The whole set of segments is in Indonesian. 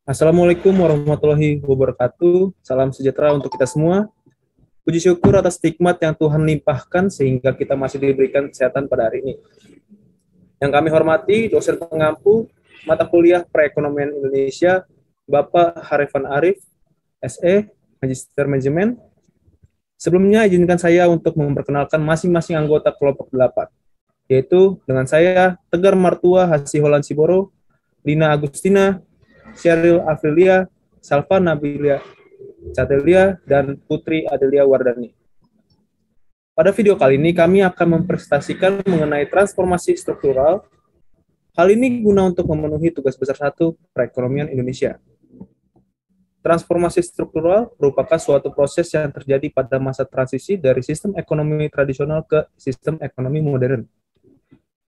Assalamualaikum warahmatullahi wabarakatuh. Salam sejahtera untuk kita semua. Puji syukur atas nikmat yang Tuhan limpahkan sehingga kita masih diberikan kesehatan pada hari ini. Yang kami hormati dosen pengampu mata kuliah Perekonomian Indonesia, Bapak Harifan Arif, SE, Magister Manajemen. Sebelumnya izinkan saya untuk memperkenalkan masing-masing anggota kelompok 8, yaitu dengan saya Tegar Martua Hasiholan Siboro, Lina Agustina, Sheryl Afrilia, Salva Nabilia Catelia, dan Putri Adelia Wardani. Pada video kali ini kami akan mempresentasikan mengenai transformasi struktural. Hal ini guna untuk memenuhi tugas besar 1 perekonomian Indonesia. Transformasi struktural merupakan suatu proses yang terjadi pada masa transisi dari sistem ekonomi tradisional ke sistem ekonomi modern.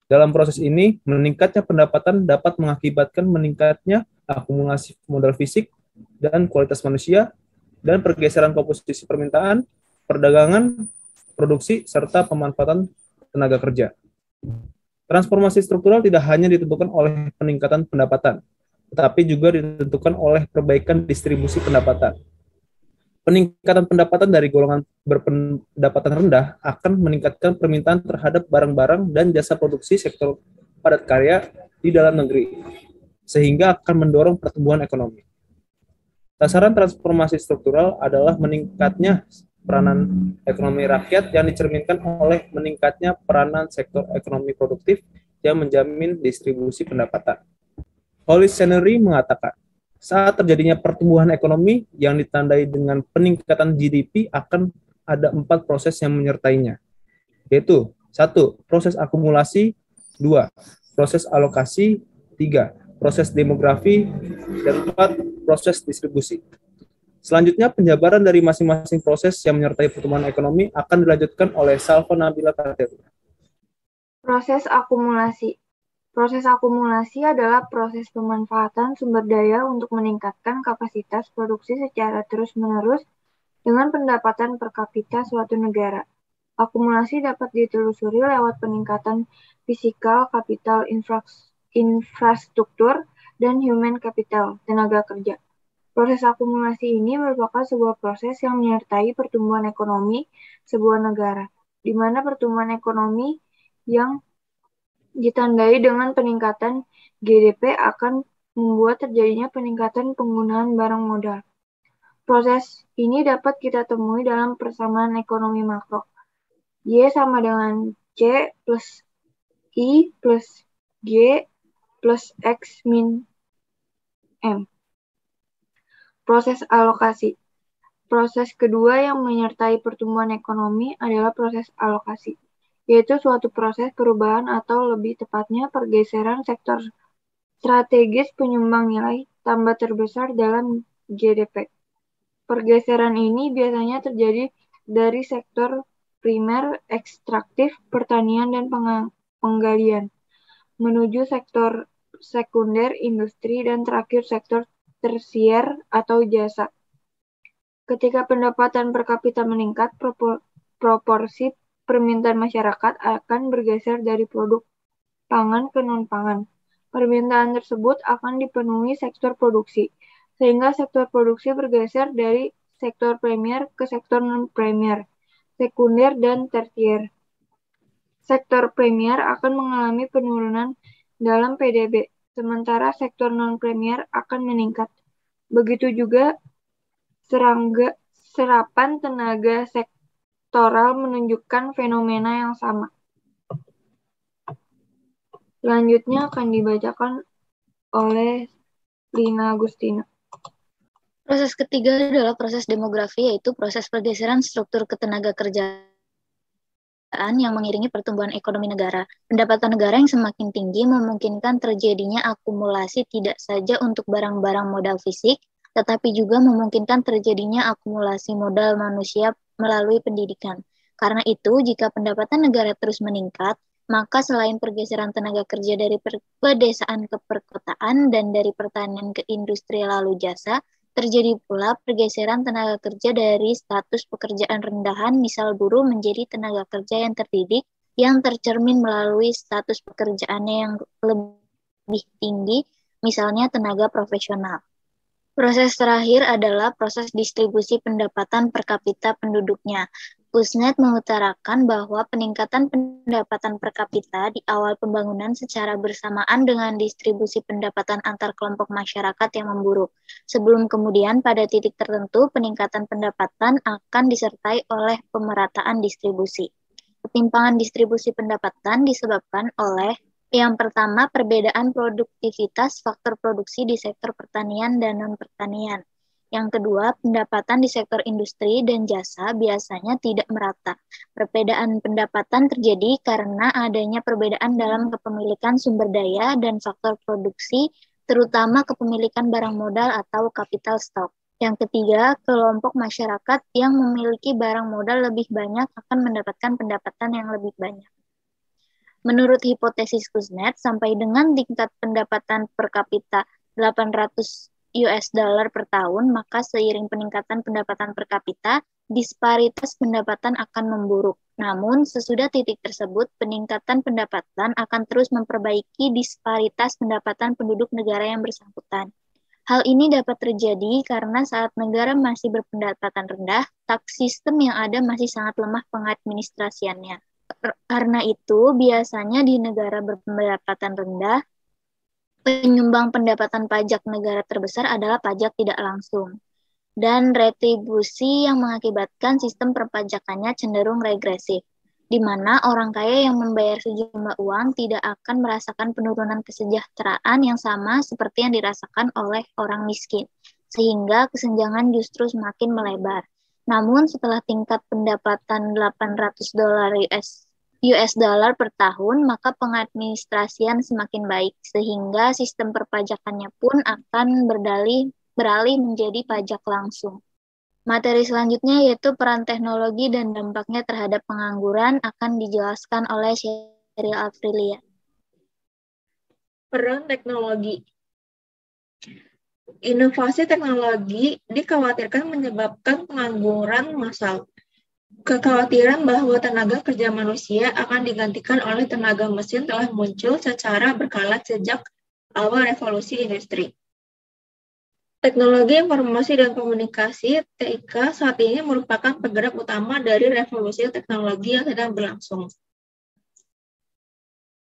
Dalam proses ini, meningkatnya pendapatan dapat mengakibatkan meningkatnya akumulasi modal fisik dan kualitas manusia, dan pergeseran komposisi permintaan, perdagangan, produksi, serta pemanfaatan tenaga kerja. Transformasi struktural tidak hanya ditentukan oleh peningkatan pendapatan, tetapi juga ditentukan oleh perbaikan distribusi pendapatan. Peningkatan pendapatan dari golongan berpendapatan rendah akan meningkatkan permintaan terhadap barang-barang dan jasa produksi sektor padat karya di dalam negeri, sehingga akan mendorong pertumbuhan ekonomi. Sasaran transformasi struktural adalah meningkatnya peranan ekonomi rakyat yang dicerminkan oleh meningkatnya peranan sektor ekonomi produktif yang menjamin distribusi pendapatan. Holly Senery mengatakan, saat terjadinya pertumbuhan ekonomi yang ditandai dengan peningkatan GDP akan ada 4 proses yang menyertainya, yaitu 1. Proses akumulasi, 2. Proses alokasi, 3. Proses demografi, dan 4. Proses distribusi. Selanjutnya, penjabaran dari masing-masing proses yang menyertai pertumbuhan ekonomi akan dilanjutkan oleh Salva Nabila Catelia. Proses akumulasi. Proses akumulasi adalah proses pemanfaatan sumber daya untuk meningkatkan kapasitas produksi secara terus-menerus dengan pendapatan per kapita suatu negara. Akumulasi dapat ditelusuri lewat peningkatan fisikal, kapital infrastruktur, dan human capital, tenaga kerja. Proses akumulasi ini merupakan sebuah proses yang menyertai pertumbuhan ekonomi sebuah negara, di mana pertumbuhan ekonomi yang ditandai dengan peningkatan GDP akan membuat terjadinya peningkatan penggunaan barang modal. Proses ini dapat kita temui dalam persamaan ekonomi makro. Y sama dengan C plus I plus G plus X min M. Proses alokasi. Proses kedua yang menyertai pertumbuhan ekonomi adalah proses alokasi, yaitu suatu proses perubahan atau lebih tepatnya pergeseran sektor strategis penyumbang nilai tambah terbesar dalam GDP. Pergeseran ini biasanya terjadi dari sektor primer, ekstraktif, pertanian, dan penggalian, menuju sektor sekunder, industri, dan terakhir sektor tersier atau jasa. Ketika pendapatan per kapita meningkat, proporsi permintaan masyarakat akan bergeser dari produk pangan ke non-pangan. Permintaan tersebut akan dipenuhi sektor produksi, sehingga sektor produksi bergeser dari sektor premier ke sektor non-premier, sekunder, dan tersier. Sektor premier akan mengalami penurunan dalam PDB, sementara sektor non-premier akan meningkat. Begitu juga serapan tenaga sektoral menunjukkan fenomena yang sama. Selanjutnya akan dibacakan oleh Lina Agustina. Proses ketiga adalah proses demografi, yaitu proses pergeseran struktur ketenaga kerjaan yang mengiringi pertumbuhan ekonomi negara. Pendapatan negara yang semakin tinggi memungkinkan terjadinya akumulasi tidak saja untuk barang-barang modal fisik, tetapi juga memungkinkan terjadinya akumulasi modal manusia melalui pendidikan. Karena itu, jika pendapatan negara terus meningkat, maka selain pergeseran tenaga kerja dari pedesaan ke perkotaan dan dari pertanian ke industri lalu jasa, terjadi pula pergeseran tenaga kerja dari status pekerjaan rendahan, misal buruh, menjadi tenaga kerja yang terdidik, yang tercermin melalui status pekerjaannya yang lebih tinggi, misalnya tenaga profesional. Proses terakhir adalah proses distribusi pendapatan per kapita penduduknya. Pusnet mengutarakan bahwa peningkatan pendapatan per kapita di awal pembangunan secara bersamaan dengan distribusi pendapatan antar kelompok masyarakat yang memburuk. Sebelum kemudian pada titik tertentu peningkatan pendapatan akan disertai oleh pemerataan distribusi. Ketimpangan distribusi pendapatan disebabkan oleh yang pertama, perbedaan produktivitas faktor produksi di sektor pertanian dan non-pertanian. Yang kedua, pendapatan di sektor industri dan jasa biasanya tidak merata. Perbedaan pendapatan terjadi karena adanya perbedaan dalam kepemilikan sumber daya dan faktor produksi, terutama kepemilikan barang modal atau capital stock. Yang ketiga, kelompok masyarakat yang memiliki barang modal lebih banyak akan mendapatkan pendapatan yang lebih banyak. Menurut hipotesis Kuznets, sampai dengan tingkat pendapatan per kapita 800 US dollar per tahun, maka seiring peningkatan pendapatan per kapita, disparitas pendapatan akan memburuk. Namun, sesudah titik tersebut, peningkatan pendapatan akan terus memperbaiki disparitas pendapatan penduduk negara yang bersangkutan. Hal ini dapat terjadi karena saat negara masih berpendapatan rendah, tax system yang ada masih sangat lemah pengadministrasiannya. Karena itu, biasanya di negara berpendapatan rendah, penyumbang pendapatan pajak negara terbesar adalah pajak tidak langsung. Dan retribusi yang mengakibatkan sistem perpajakannya cenderung regresif, di mana orang kaya yang membayar sejumlah uang tidak akan merasakan penurunan kesejahteraan yang sama seperti yang dirasakan oleh orang miskin, sehingga kesenjangan justru semakin melebar. Namun setelah tingkat pendapatan 800 dolar US dollar per tahun, maka pengadministrasian semakin baik, sehingga sistem perpajakannya pun akan beralih menjadi pajak langsung. Materi selanjutnya yaitu peran teknologi dan dampaknya terhadap pengangguran akan dijelaskan oleh Sheryl Aprilia. Peran teknologi. Inovasi teknologi dikhawatirkan menyebabkan pengangguran massal. Kekhawatiran bahwa tenaga kerja manusia akan digantikan oleh tenaga mesin telah muncul secara berkala sejak awal revolusi industri. Teknologi Informasi dan Komunikasi (TIK) saat ini merupakan penggerak utama dari revolusi teknologi yang sedang berlangsung.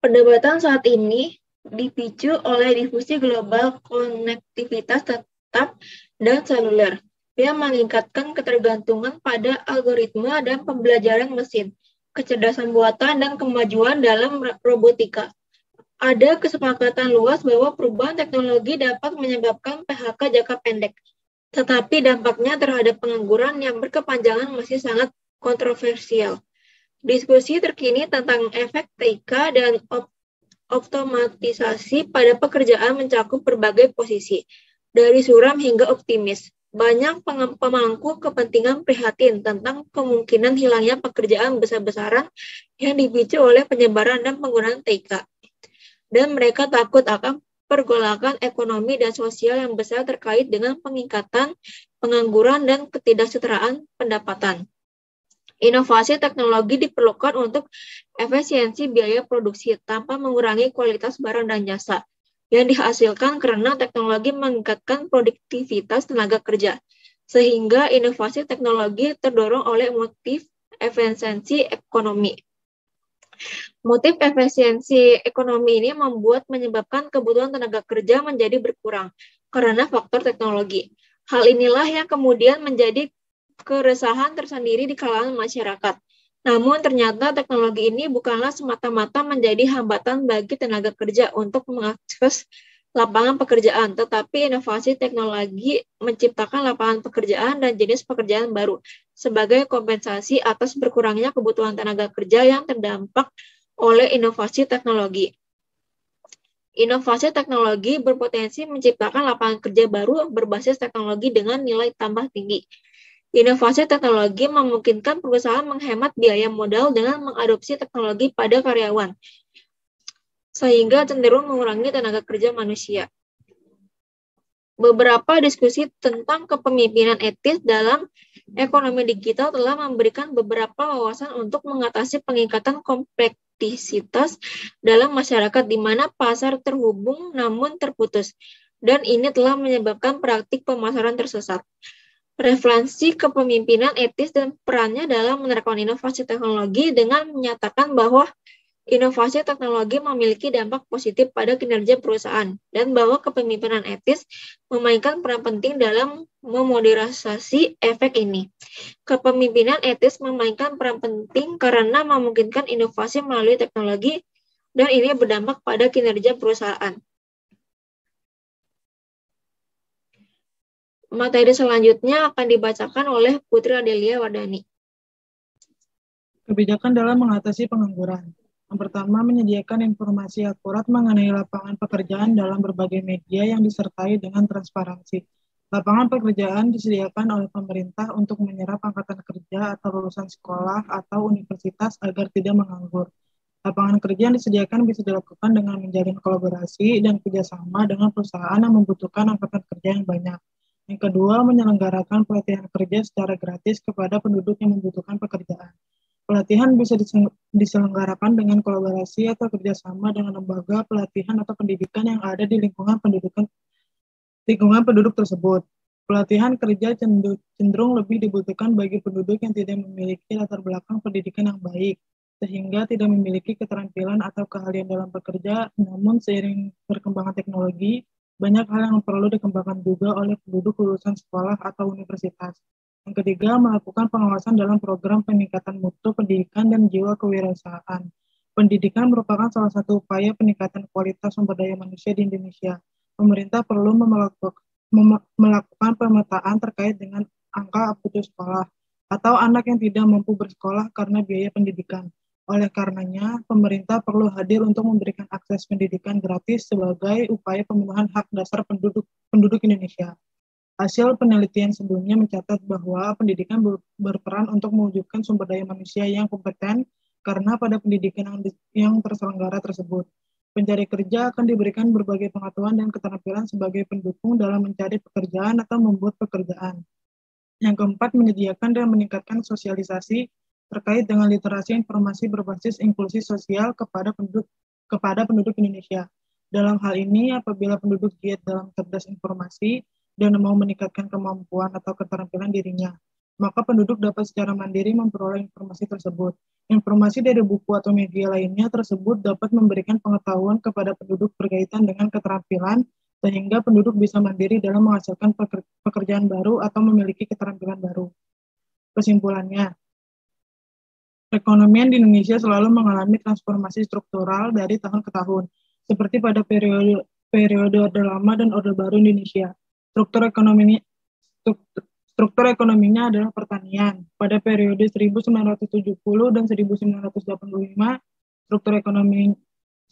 Perdebatan saat ini dipicu oleh difusi global konektivitas tetap dan seluler, yang meningkatkan ketergantungan pada algoritma dan pembelajaran mesin, kecerdasan buatan, dan kemajuan dalam robotika. Ada kesepakatan luas bahwa perubahan teknologi dapat menyebabkan PHK jangka pendek, tetapi dampaknya terhadap pengangguran yang berkepanjangan masih sangat kontroversial. Diskusi terkini tentang efek TIK dan otomatisasi pada pekerjaan mencakup berbagai posisi, dari suram hingga optimis. Banyak pemangku kepentingan prihatin tentang kemungkinan hilangnya pekerjaan besar-besaran yang dipicu oleh penyebaran dan penggunaan TIK. Dan mereka takut akan pergolakan ekonomi dan sosial yang besar terkait dengan peningkatan pengangguran dan ketidaksetaraan pendapatan. Inovasi teknologi diperlukan untuk efisiensi biaya produksi tanpa mengurangi kualitas barang dan jasa yang dihasilkan karena teknologi meningkatkan produktivitas tenaga kerja, sehingga inovasi teknologi terdorong oleh motif efisiensi ekonomi. Motif efisiensi ekonomi ini menyebabkan kebutuhan tenaga kerja menjadi berkurang karena faktor teknologi. Hal inilah yang kemudian menjadi keresahan tersendiri di kalangan masyarakat. Namun ternyata teknologi ini bukanlah semata-mata menjadi hambatan bagi tenaga kerja untuk mengakses lapangan pekerjaan, tetapi inovasi teknologi menciptakan lapangan pekerjaan dan jenis pekerjaan baru sebagai kompensasi atas berkurangnya kebutuhan tenaga kerja yang terdampak oleh inovasi teknologi. Inovasi teknologi berpotensi menciptakan lapangan kerja baru berbasis teknologi dengan nilai tambah tinggi. Inovasi teknologi memungkinkan perusahaan menghemat biaya modal dengan mengadopsi teknologi pada karyawan, sehingga cenderung mengurangi tenaga kerja manusia. Beberapa diskusi tentang kepemimpinan etis dalam ekonomi digital telah memberikan beberapa wawasan untuk mengatasi peningkatan kompleksitas dalam masyarakat di mana pasar terhubung namun terputus, dan ini telah menyebabkan praktik pemasaran tersesat. Referensi kepemimpinan etis dan perannya dalam menerapkan inovasi teknologi dengan menyatakan bahwa inovasi teknologi memiliki dampak positif pada kinerja perusahaan dan bahwa kepemimpinan etis memainkan peran penting dalam memoderasi efek ini. Kepemimpinan etis memainkan peran penting karena memungkinkan inovasi melalui teknologi dan ini berdampak pada kinerja perusahaan. Materi selanjutnya akan dibacakan oleh Putri Adelia Wardani. Kebijakan dalam mengatasi pengangguran. Yang pertama, menyediakan informasi akurat mengenai lapangan pekerjaan dalam berbagai media yang disertai dengan transparansi. Lapangan pekerjaan disediakan oleh pemerintah untuk menyerap angkatan kerja atau lulusan sekolah atau universitas agar tidak menganggur. Lapangan kerja yang disediakan bisa dilakukan dengan menjalin kolaborasi dan kerjasama dengan perusahaan yang membutuhkan angkatan kerja yang banyak. Yang kedua, menyelenggarakan pelatihan kerja secara gratis kepada penduduk yang membutuhkan pekerjaan. Pelatihan bisa diselenggarakan dengan kolaborasi atau kerjasama dengan lembaga pelatihan atau pendidikan yang ada di lingkungan penduduk tersebut. Pelatihan kerja cenderung lebih dibutuhkan bagi penduduk yang tidak memiliki latar belakang pendidikan yang baik, sehingga tidak memiliki keterampilan atau keahlian dalam bekerja, namun seiring perkembangan teknologi, banyak hal yang perlu dikembangkan juga oleh penduduk lulusan sekolah atau universitas. Yang ketiga, melakukan pengawasan dalam program peningkatan mutu pendidikan dan jiwa kewirausahaan. Pendidikan merupakan salah satu upaya peningkatan kualitas sumber daya manusia di Indonesia. Pemerintah perlu melakukan pemetaan terkait dengan angka putus sekolah atau anak yang tidak mampu bersekolah karena biaya pendidikan. Oleh karenanya, pemerintah perlu hadir untuk memberikan akses pendidikan gratis sebagai upaya pemenuhan hak dasar penduduk Indonesia. Hasil penelitian sebelumnya mencatat bahwa pendidikan berperan untuk mewujudkan sumber daya manusia yang kompeten karena pada pendidikan yang terselenggara tersebut, pencari kerja akan diberikan berbagai pengetahuan dan keterampilan sebagai pendukung dalam mencari pekerjaan atau membuat pekerjaan. Yang keempat, menyediakan dan meningkatkan sosialisasi terkait dengan literasi informasi berbasis inklusi sosial kepada penduduk Indonesia. Dalam hal ini, apabila penduduk giat dalam cerdas informasi dan mau meningkatkan kemampuan atau keterampilan dirinya, maka penduduk dapat secara mandiri memperoleh informasi tersebut. Informasi dari buku atau media lainnya tersebut dapat memberikan pengetahuan kepada penduduk berkaitan dengan keterampilan, sehingga penduduk bisa mandiri dalam menghasilkan pekerjaan baru atau memiliki keterampilan baru. Kesimpulannya, perekonomian di Indonesia selalu mengalami transformasi struktural dari tahun ke tahun, seperti pada periode Orde Lama dan Orde Baru Indonesia. Struktur ekonominya adalah pertanian. Pada periode 1970 dan 1985,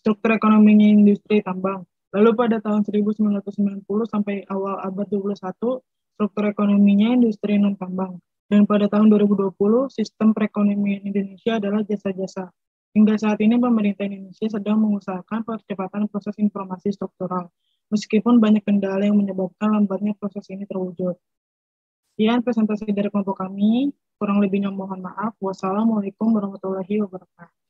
struktur ekonominya industri tambang. Lalu pada tahun 1990 sampai awal abad 21, struktur ekonominya industri non-tambang. Dan pada tahun 2020, sistem perekonomian Indonesia adalah jasa-jasa. Hingga saat ini, pemerintah Indonesia sedang mengusahakan percepatan proses informasi struktural, meskipun banyak kendala yang menyebabkan lambatnya proses ini terwujud. Sekian presentasi dari kelompok kami, kurang lebihnya mohon maaf. Wassalamualaikum warahmatullahi wabarakatuh.